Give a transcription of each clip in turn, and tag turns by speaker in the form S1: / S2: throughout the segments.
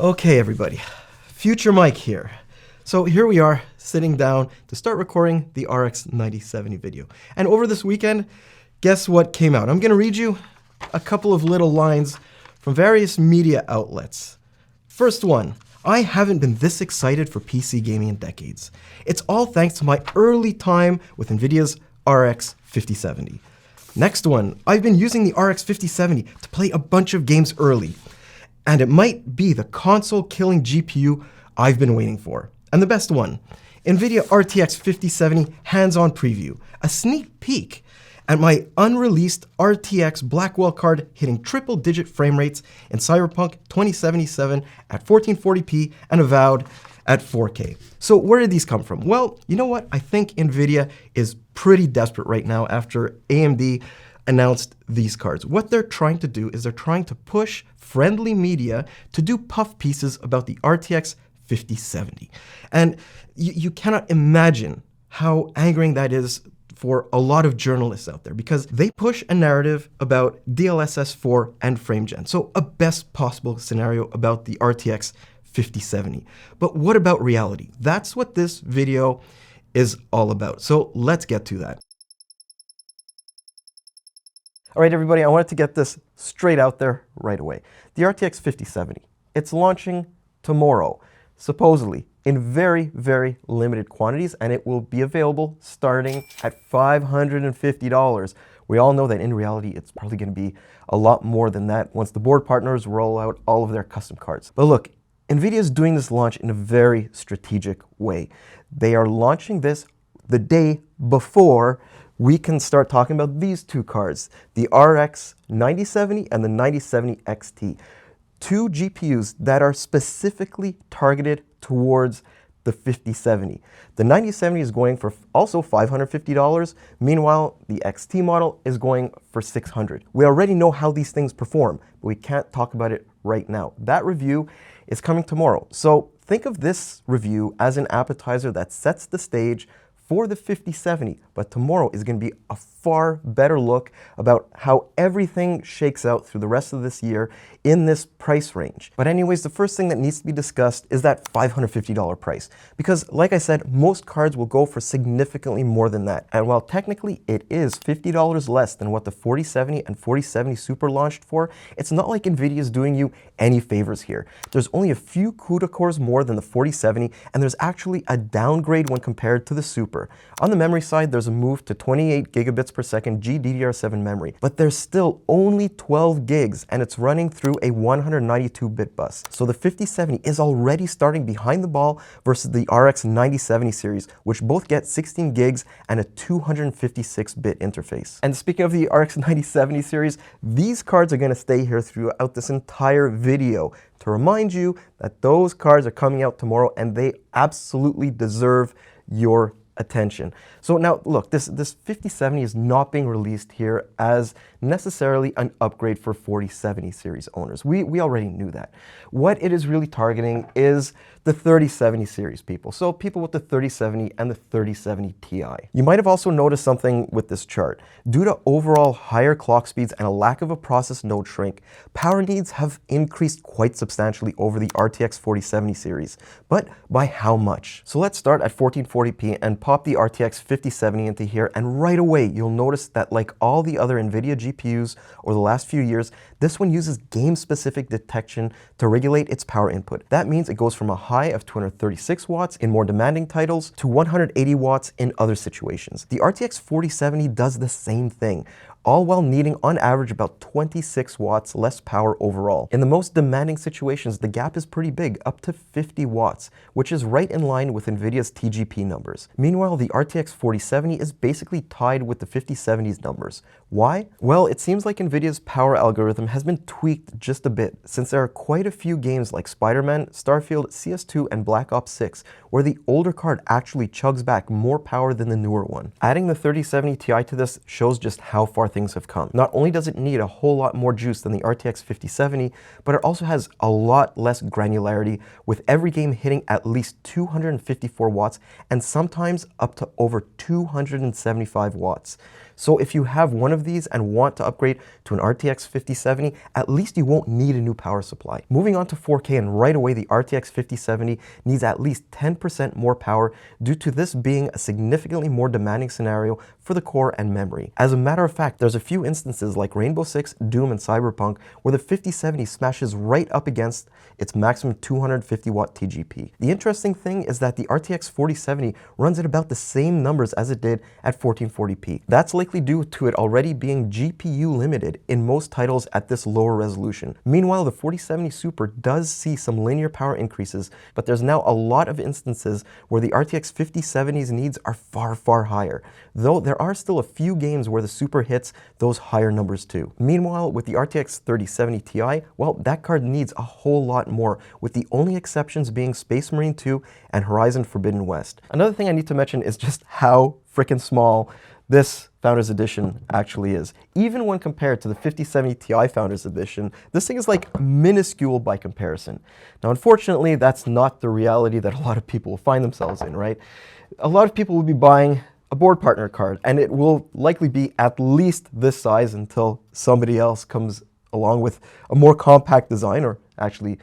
S1: Okay, everybody, Future Mike here. So here we are, sitting down to start recording the RX 9070 video. And over this weekend, guess what came out? I'm gonna read you a couple of little lines from various media outlets. First one, I haven't been this excited for PC gaming in decades. It's all thanks to my early time with NVIDIA's RX 5070. Next one, I've been using the RX 5070 to play a bunch of games early. And it might be the console-killing GPU I've been waiting for. And the best one, NVIDIA RTX 5070 hands-on preview, a sneak peek at my unreleased RTX Blackwell card hitting triple-digit frame rates in Cyberpunk 2077 at 1440p and Avowed at 4K. So where did these come from? Well, you know what? I think NVIDIA is pretty desperate right now after AMD announced these cards. What they're trying to do is they're trying to push friendly media to do puff pieces about the RTX 5070. And you cannot imagine how angering that is for a lot of journalists out there, because they push a narrative about DLSS 4 and frame gen. So a best possible scenario about the RTX 5070. But what about reality? That's what this video is all about. So let's get to that. All right, everybody, I wanted to get this straight out there right away. The RTX 5070, it's launching tomorrow, supposedly in very, very limited quantities, and it will be available starting at $550. We all know that in reality, it's probably going to be a lot more than that once the board partners roll out all of their custom cards. But look, NVIDIA is doing this launch in a very strategic way. They are launching this the day before we can start talking about these two cards, the RX 9070 and the 9070 XT. Two GPUs that are specifically targeted towards the 5070. The 9070 is going for also $550. Meanwhile, the XT model is going for $600. We already know how these things perform, but we can't talk about it right now. That review is coming tomorrow. So think of this review as an appetizer that sets the stage for the 5070, but tomorrow is going to be a far better look about how everything shakes out through the rest of this year in this price range. But anyways, the first thing that needs to be discussed is that $550 price, because like I said, most cards will go for significantly more than that. And while technically it is $50 less than what the 4070 and 4070 Super launched for, it's not like NVIDIA is doing you any favors here. There's only a few CUDA cores more than the 4070, and there's actually a downgrade when compared to the Super. On the memory side, there's a move to 28 gigabits per second GDDR7 memory, but there's still only 12 gigs, and it's running through a 192-bit bus. So the 5070 is already starting behind the ball versus the RX 9070 series, which both get 16 gigs and a 256-bit interface. And speaking of the RX 9070 series, these cards are going to stay here throughout this entire video to remind you that those cards are coming out tomorrow, and they absolutely deserve your attention. So now look, this 5070 is not being released here as necessarily an upgrade for 4070 series owners. We already knew that. What it is really targeting is the 3070 series people. So people with the 3070 and the 3070 Ti. You might have also noticed something with this chart. Due to overall higher clock speeds and a lack of a process node shrink, power needs have increased quite substantially over the RTX 4070 series. But by how much? So let's start at 1440p and pop the RTX 5070 into here, and right away you'll notice that like all the other NVIDIA GPUs over the last few years, this one uses game-specific detection to regulate its power input. That means it goes from a high of 236 watts in more demanding titles to 180 watts in other situations. The RTX 4070 does the same thing, all while needing on average about 26 watts less power overall. In the most demanding situations, the gap is pretty big, up to 50 watts, which is right in line with NVIDIA's TGP numbers. Meanwhile, the RTX 4070 is basically tied with the 5070's numbers. Why? Well, it seems like NVIDIA's power algorithm has been tweaked just a bit, since there are quite a few games like Spider-Man, Starfield, CS2, and Black Ops 6, where the older card actually chugs back more power than the newer one. Adding the 3070 Ti to this shows just how far things have come. Not only does it need a whole lot more juice than the RTX 5070, but it also has a lot less granularity, with every game hitting at least 254 watts and sometimes up to over 275 watts. So if you have one of these and want to upgrade to an RTX 5070, at least you won't need a new power supply. Moving on to 4K, and right away the RTX 5070 needs at least 10% more power due to this being a significantly more demanding scenario for the core and memory. As a matter of fact, there's a few instances like Rainbow Six, Doom, and Cyberpunk where the 5070 smashes right up against its maximum 250 watt TGP. The interesting thing is that the RTX 4070 runs at about the same numbers as it did at 1440p. That's likely due to it already being GPU limited in most titles at this lower resolution. Meanwhile, the 4070 Super does see some linear power increases, but there's now a lot of instances where the RTX 5070's needs are far, far higher, though there are still a few games where the Super hits those higher numbers too. Meanwhile, with the RTX 3070 Ti, well, that card needs a whole lot more, with the only exceptions being Space Marine 2 and Horizon Forbidden West. Another thing I need to mention is just how freaking small this Founders Edition actually is. Even when compared to the 5070 Ti Founders Edition, this thing is like minuscule by comparison. Now, unfortunately, that's not the reality that a lot of people will find themselves in, right? A lot of people will be buying a board partner card, and it will likely be at least this size until somebody else comes along with a more compact design, or actually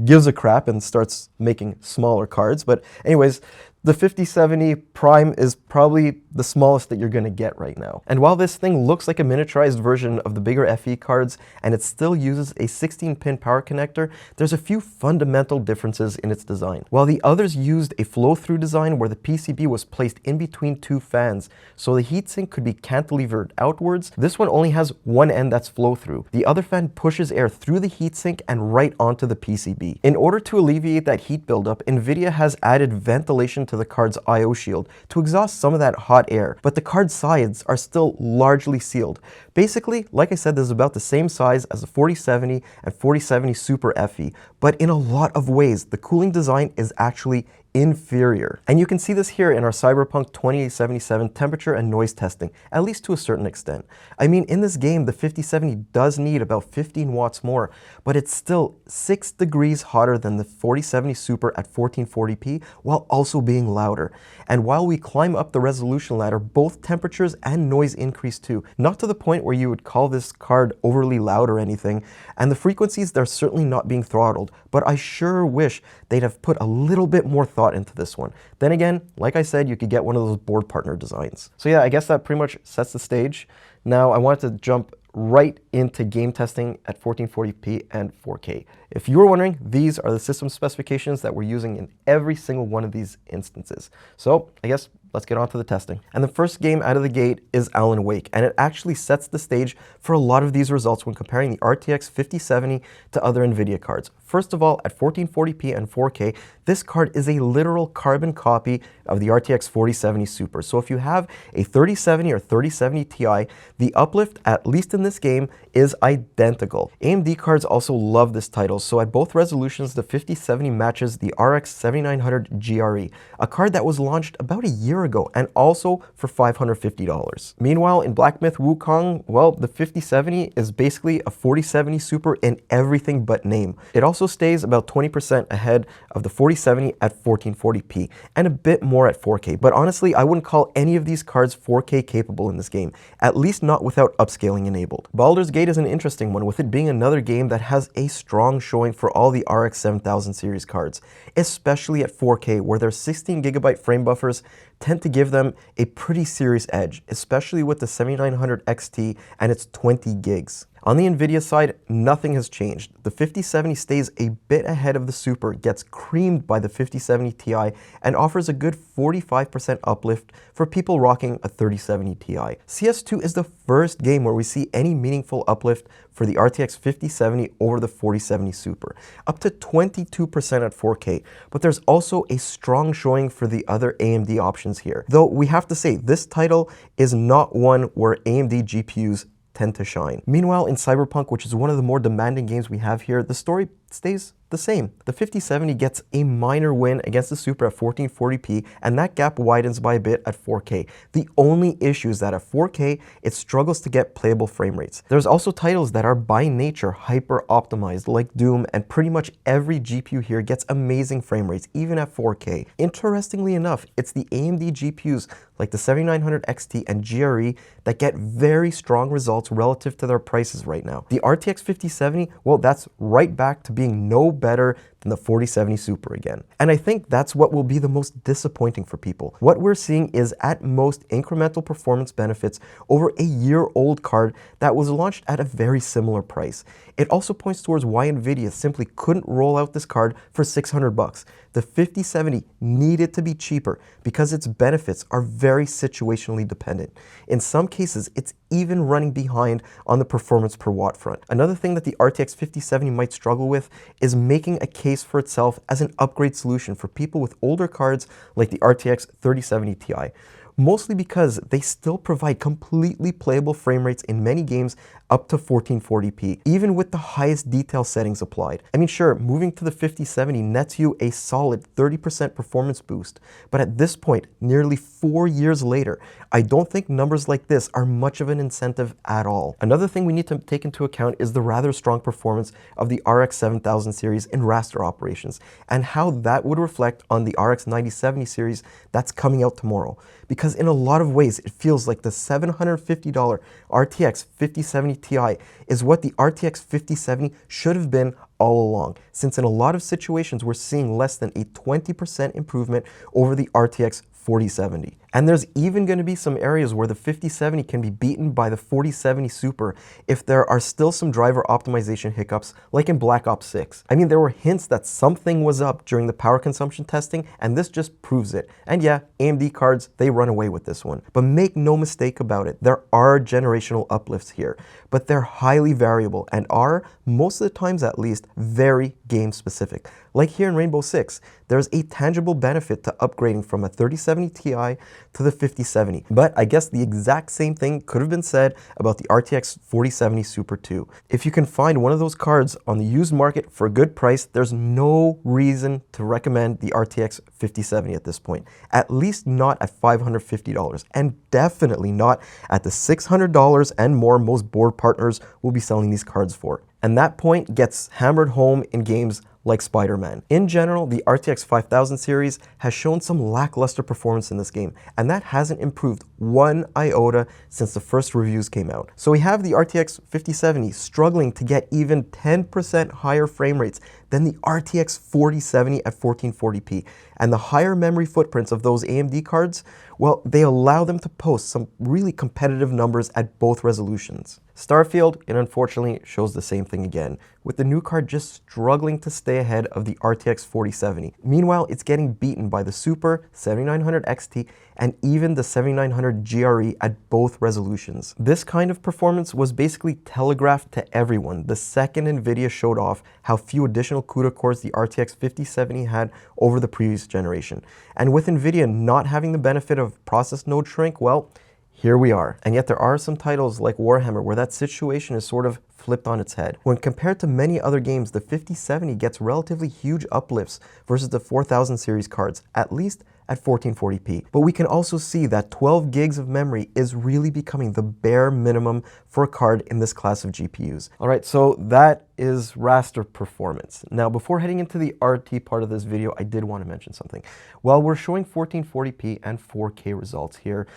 S1: gives a crap and starts making smaller cards. But anyways, the 5070 Prime is probably the smallest that you're going to get right now. And while this thing looks like a miniaturized version of the bigger FE cards, and it still uses a 16-pin power connector, there's a few fundamental differences in its design. While the others used a flow-through design where the PCB was placed in between two fans, so the heatsink could be cantilevered outwards, this one only has one end that's flow-through. The other fan pushes air through the heatsink and right onto the PCB. In order to alleviate that heat buildup, NVIDIA has added ventilation to the card's I/O shield to exhaust some of that hot air, but the card's sides are still largely sealed. Basically, like I said, this is about the same size as the 4070 and 4070 Super FE, but in a lot of ways, the cooling design is actually inferior. And you can see this here in our Cyberpunk 2077 temperature and noise testing, at least to a certain extent. I mean, in this game, the 5070 does need about 15 watts more, but it's still 6 degrees hotter than the 4070 Super at 1440p, while also being louder. And while we climb up the resolution ladder, both temperatures and noise increase too. Not to the point where you would call this card overly loud or anything, and the frequencies, they're certainly not being throttled, but I sure wish they'd have put a little bit more thought into this one. Then again, like I said, you could get one of those board partner designs. So yeah, I guess that pretty much sets the stage. Now I wanted to jump right into game testing at 1440p and 4K. If you were wondering, these are the system specifications that we're using in every single one of these instances. So I guess let's get on to the testing. And the first game out of the gate is Alan Wake, and it actually sets the stage for a lot of these results when comparing the RTX 5070 to other NVIDIA cards. First of all, at 1440p and 4K, this card is a literal carbon copy of the RTX 4070 Super. So if you have a 3070 or 3070 Ti, the uplift, at least in this game, is identical. AMD cards also love this title, so at both resolutions, the 5070 matches the RX 7900 GRE, a card that was launched about a year ago and also for $550. Meanwhile, in Black Myth Wukong, well, the 5070 is basically a 4070 Super in everything but name. It also stays about 20% ahead of the 4070 at 1440p and a bit more at 4K, but honestly, I wouldn't call any of these cards 4K capable in this game, at least not without upscaling enabled. Baldur's Gate is an interesting one, with it being another game that has a strong showing for all the RX 7000 series cards, especially at 4K, where their 16GB frame buffers tend to give them a pretty serious edge, especially with the 7900 XT and its 20 gigs. On the NVIDIA side, nothing has changed. The 5070 stays a bit ahead of the Super, gets creamed by the 5070 Ti, and offers a good 45% uplift for people rocking a 3070 Ti. CS2 is the first game where we see any meaningful uplift for the RTX 5070 over the 4070 Super, up to 22% at 4K, but there's also a strong showing for the other AMD options here. Though we have to say, this title is not one where AMD GPUs tend to shine. Meanwhile, in Cyberpunk, which is one of the more demanding games we have here, the story stays the same. The 5070 gets a minor win against the Super at 1440p, and that gap widens by a bit at 4K. The only issue is that at 4K, it struggles to get playable frame rates. There's also titles that are by nature hyper optimized, like Doom, and pretty much every GPU here gets amazing frame rates, even at 4K. Interestingly enough, it's the AMD GPUs like the 7900 XT and GRE that get very strong results relative to their prices right now. The RTX 5070, well, that's right back to being no better than the 4070 Super again. And I think that's what will be the most disappointing for people. What we're seeing is at most incremental performance benefits over a year-old card that was launched at a very similar price. It also points towards why NVIDIA simply couldn't roll out this card for $600. The 5070 needed to be cheaper because its benefits are very situationally dependent. In some cases, it's even running behind on the performance per watt front. Another thing that the RTX 5070 might struggle with is making a case for itself as an upgrade solution for people with older cards like the RTX 3070 Ti. Mostly because they still provide completely playable frame rates in many games up to 1440p, even with the highest detail settings applied. I mean, sure, moving to the 5070 nets you a solid 30% performance boost, but at this point, nearly 4 years later, I don't think numbers like this are much of an incentive at all. Another thing we need to take into account is the rather strong performance of the RX 7000 series in raster operations, and how that would reflect on the RX 9070 series that's coming out tomorrow. Because in a lot of ways, it feels like the $750 RTX 5070 Ti is what the RTX 5070 should have been all along, since in a lot of situations we're seeing less than a 20% improvement over the RTX 4070. And there's even going to be some areas where the 5070 can be beaten by the 4070 Super if there are still some driver optimization hiccups, like in Black Ops 6. I mean, there were hints that something was up during the power consumption testing, and this just proves it. And yeah, AMD cards, they run away with this one. But make no mistake about it, there are generational uplifts here, but they're highly variable and are, most of the times at least, very game specific. Like here in Rainbow Six, there's a tangible benefit to upgrading from a 3070 Ti to the 5070. But I guess the exact same thing could have been said about the RTX 4070 Super 2. If you can find one of those cards on the used market for a good price, there's no reason to recommend the RTX 5070 at this point. At least not at $550, and definitely not at the $600 and more most board partners will be selling these cards for. And that point gets hammered home in games like Spider-Man. In general, the RTX 5000 series has shown some lackluster performance in this game, and that hasn't improved one iota since the first reviews came out. So we have the RTX 5070 struggling to get even 10% higher frame rates than the RTX 4070 at 1440p. And the higher memory footprints of those AMD cards, well, they allow them to post some really competitive numbers at both resolutions. Starfield, it unfortunately shows the same thing again, with the new card just struggling to stay ahead of the RTX 4070. Meanwhile, it's getting beaten by the Super, 7900 XT, and even the 7900 GRE at both resolutions. This kind of performance was basically telegraphed to everyone the second NVIDIA showed off how few additional CUDA cores the RTX 5070 had over the previous generation. And with NVIDIA not having the benefit of process node shrink, well, here we are. And yet there are some titles like Warhammer where that situation is sort of flipped on its head. When compared to many other games, the 5070 gets relatively huge uplifts versus the 4000 series cards, at least at 1440p. But we can also see that 12 gigs of memory is really becoming the bare minimum for a card in this class of GPUs. All right, so that is raster performance. Now, before heading into the RT part of this video, I did want to mention something. While we're showing 1440p and 4K results here,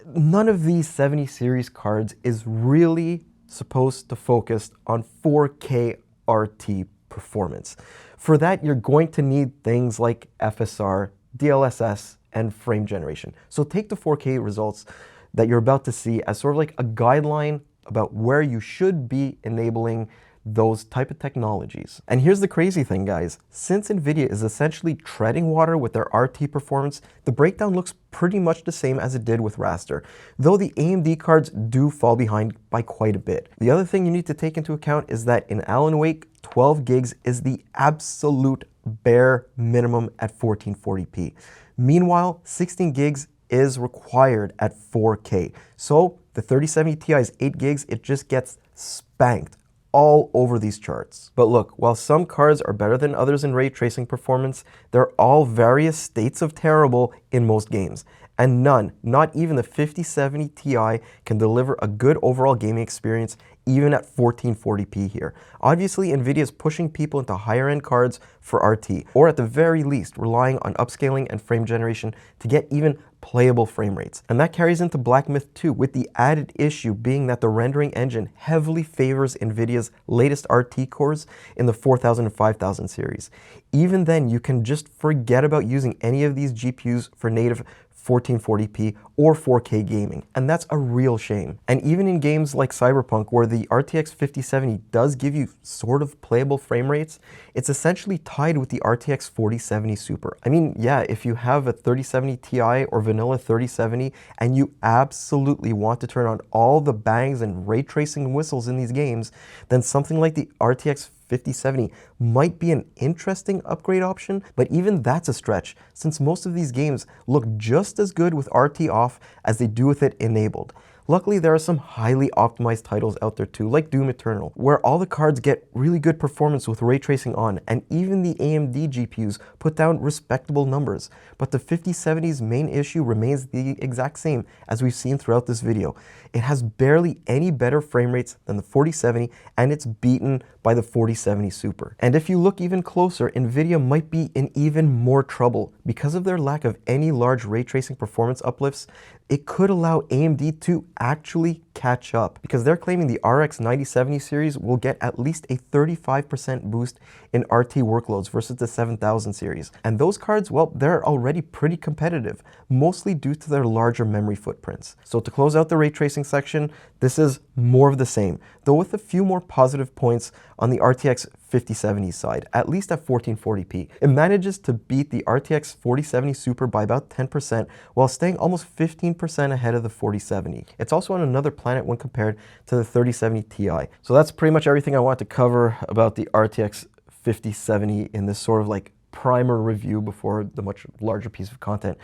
S1: none of these 70 series cards is really supposed to focus on 4K RT performance. For that, you're going to need things like FSR, DLSS, and frame generation. So take the 4K results that you're about to see as sort of like a guideline about where you should be enabling those type of technologies. And here's the crazy thing, guys. Since NVIDIA is essentially treading water with their RT performance, the breakdown looks pretty much the same as it did with raster, though the AMD cards do fall behind by quite a bit. The other thing you need to take into account is that in Alan Wake, 12 gigs is the absolute bare minimum at 1440p. Meanwhile, 16 gigs is required at 4K. So the 3070 Ti's 8 gigs, it just gets spanked all over these charts. But look, while some cards are better than others in ray tracing performance, they're all various states of terrible in most games. And none, not even the 5070 Ti, can deliver a good overall gaming experience even at 1440p here. Obviously, NVIDIA is pushing people into higher end cards for RT, or at the very least, relying on upscaling and frame generation to get even playable frame rates. And that carries into Black Myth 2, with the added issue being that the rendering engine heavily favors NVIDIA's latest RT cores in the 4000 and 5000 series. Even then, you can just forget about using any of these GPUs for native 1440p or 4K gaming, and that's a real shame. And even in games like Cyberpunk, where the RTX 5070 does give you sort of playable frame rates, it's essentially tied with the RTX 4070 Super. I mean, yeah, if you have a 3070 Ti or vanilla 3070 and you absolutely want to turn on all the bangs and ray tracing whistles in these games, then something like the RTX 5070 might be an interesting upgrade option, but even that's a stretch, since most of these games look just as good with RT off as they do with it enabled. Luckily, there are some highly optimized titles out there too, like Doom Eternal, where all the cards get really good performance with ray tracing on, and even the AMD GPUs put down respectable numbers. But the 5070's main issue remains the exact same as we've seen throughout this video. It has barely any better frame rates than the 4070, and it's beaten by the 4070 Super. And if you look even closer, NVIDIA might be in even more trouble. Because of their lack of any large ray tracing performance uplifts, it could allow AMD to actually catch up, because they're claiming the RX 9070 series will get at least a 35% boost in RT workloads versus the 7000 series. And those cards, well, they're already pretty competitive, mostly due to their larger memory footprints. So to close out the ray tracing section, this is more of the same, though with a few more positive points on the RTX 5070 side, at least at 1440p. It manages to beat the RTX 4070 Super by about 10%, while staying almost 15% ahead of the 4070. It's also on another planet when compared to the 3070 Ti. So that's pretty much everything I want to cover about the RTX 5070 in this sort of like primer review before the much larger piece of content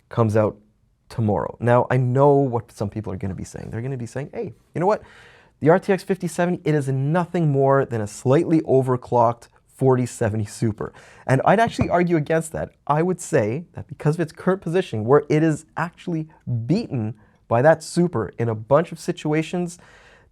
S1: comes out tomorrow. Now, I know what some people are going to be saying. They're going to be saying, hey, you know what? The RTX 5070, it is nothing more than a slightly overclocked 4070 Super. And I'd actually argue against that. I would say that because of its current position, where it is actually beaten by that Super in a bunch of situations,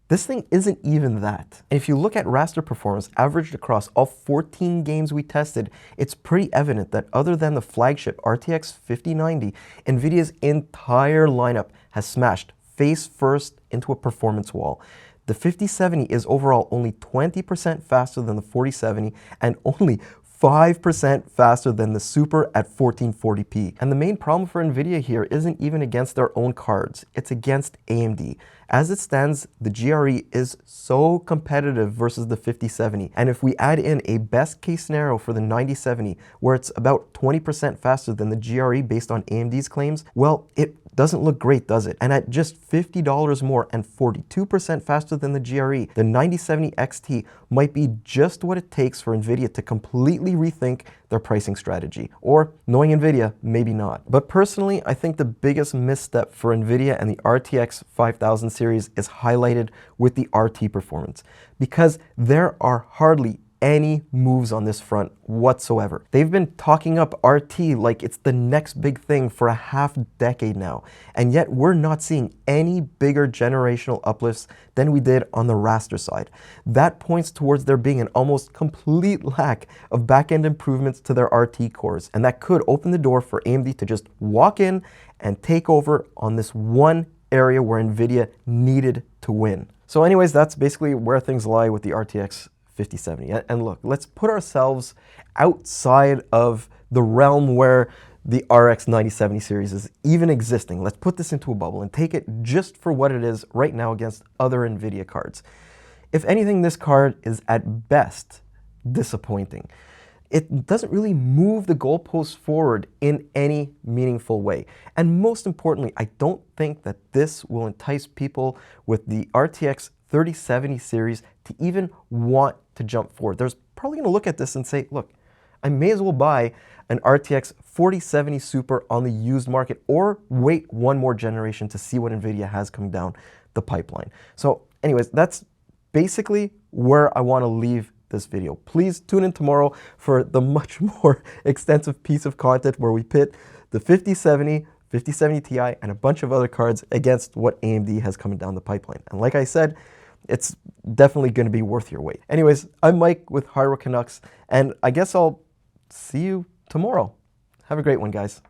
S1: this thing isn't even that. And if you look at Raster performance averaged across all 14 games we tested, it's pretty evident that other than the flagship RTX 5090, NVIDIA's entire lineup has smashed face first into a performance wall. The 5070 is overall only 20% faster than the 4070 and only 5% faster than the Super at 1440p. And the main problem for NVIDIA here isn't even against their own cards, it's against AMD. As it stands, the GRE is so competitive versus the 5070. And if we add in a best case scenario for the 9070, where it's about 20% faster than the GRE based on AMD's claims, well, it doesn't look great, does it? And at just $50 more and 42% faster than the GRE, the 9070 XT might be just what it takes for NVIDIA to completely rethink their pricing strategy. Or, knowing NVIDIA, maybe not. But personally, I think the biggest misstep for NVIDIA and the RTX 5000 series is highlighted with the RT performance, because there are hardly any moves on this front whatsoever. They've been talking up RT like it's the next big thing for a half decade now, and yet we're not seeing any bigger generational uplifts than we did on the Raster side. That points towards there being an almost complete lack of back-end improvements to their RT cores, and that could open the door for AMD to just walk in and take over on this one area where NVIDIA needed to win. So anyways, that's basically where things lie with the RTX 5070. And look, let's put ourselves outside of the realm where the RX 9070 series is even existing. Let's put this into a bubble and take it just for what it is right now against other NVIDIA cards. If anything, this card is at best disappointing. It doesn't really move the goalposts forward in any meaningful way. And most importantly, I don't think that this will entice people with the RTX 3070 series to even want to jump forward. There's probably going to look at this and say, look, I may as well buy an RTX 4070 Super on the used market, or wait one more generation to see what NVIDIA has coming down the pipeline. So anyways, that's basically where I want to leave this video. Please tune in tomorrow for the much more extensive piece of content where we pit the 5070, 5070 Ti, and a bunch of other cards against what AMD has coming down the pipeline. And like I said, it's definitely going to be worth your wait. Anyways, I'm Mike with Hardware Canucks, and I guess I'll see you tomorrow. Have a great one, guys.